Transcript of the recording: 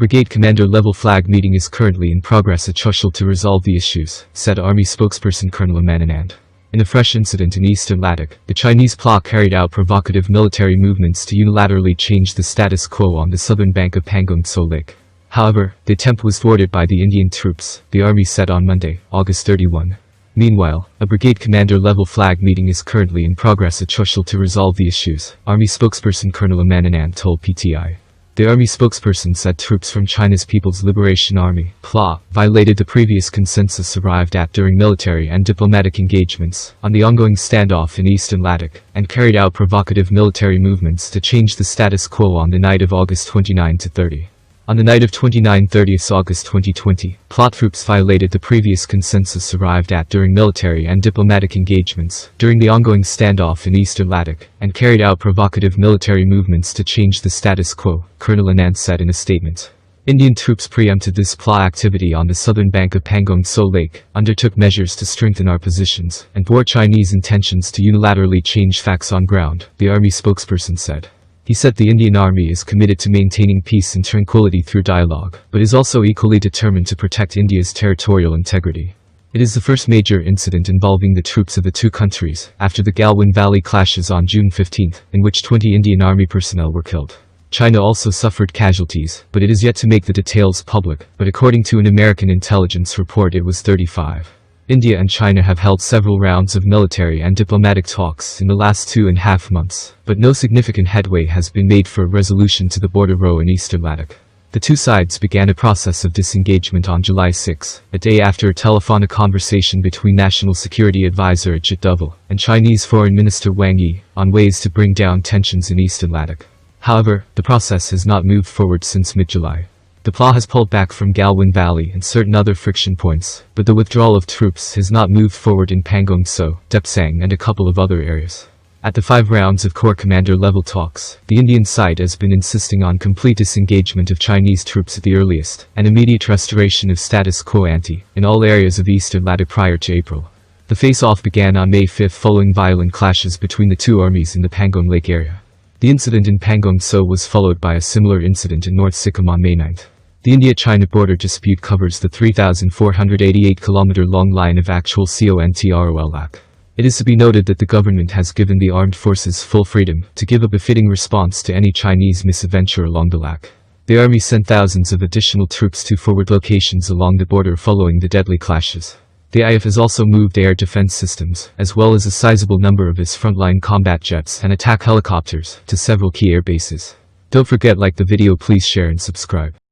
brigade commander level flag meeting is currently in progress at Chushul to resolve the issues, said Army spokesperson Colonel Amananand. In a fresh incident in eastern Ladakh, the Chinese PLA carried out provocative military movements to unilaterally change the status quo on the southern bank of Pangong Tso Lake. However, the attempt was thwarted by the Indian troops, the army said on Monday, August 31. Meanwhile, a brigade commander level flag meeting is currently in progress at Chushul to resolve the issues, Army spokesperson Colonel Amananand told PTI. The army spokesperson said troops from China's People's Liberation Army (PLA) violated the previous consensus arrived at during military and diplomatic engagements on the ongoing standoff in eastern Ladakh, and carried out provocative military movements to change the status quo on the night of August 29–30. On the night of 29–30 August 2020, PLA troops violated the previous consensus arrived at during military and diplomatic engagements during the ongoing standoff in eastern Ladakh, and carried out provocative military movements to change the status quo, Colonel Anand said in a statement. Indian troops preempted this PLA activity on the southern bank of Pangong Tso Lake, undertook measures to strengthen our positions, and thwart Chinese intentions to unilaterally change facts on ground, the army spokesperson said. He said the Indian Army is committed to maintaining peace and tranquility through dialogue, but is also equally determined to protect India's territorial integrity. It is the first major incident involving the troops of the two countries, after the Galwan Valley clashes on June 15, in which 20 Indian Army personnel were killed. China also suffered casualties, but it is yet to make the details public, but according to an American intelligence report it was 35. India and China have held several rounds of military and diplomatic talks in the last 2.5 months, but no significant headway has been made for a resolution to the border row in eastern Ladakh. The two sides began a process of disengagement on July 6, a day after a telephonic conversation between National Security Advisor Ajit Doval and Chinese Foreign Minister Wang Yi on ways to bring down tensions in eastern Ladakh. However, the process has not moved forward since mid-July. The PLA has pulled back from Galwan Valley and certain other friction points, but the withdrawal of troops has not moved forward in Pangong Tso, Depsang and a couple of other areas. At the 5 rounds of Corps Commander level talks, the Indian side has been insisting on complete disengagement of Chinese troops at the earliest, and immediate restoration of status quo ante in all areas of eastern Ladakh prior to April. The face-off began on May 5 following violent clashes between the two armies in the Pangong Lake area. The incident in Pangong Tso was followed by a similar incident in North Sikkim on May 9. The India-China border dispute covers the 3,488-kilometer-long line of actual CONTROL. It is to be noted that the government has given the armed forces full freedom to give a befitting response to any Chinese misadventure along the Lak. The army sent thousands of additional troops to forward locations along the border following the deadly clashes. The IF has also moved air defense systems, as well as a sizable number of its frontline combat jets and attack helicopters, to several key air bases. Don't forget like the video, please share and subscribe.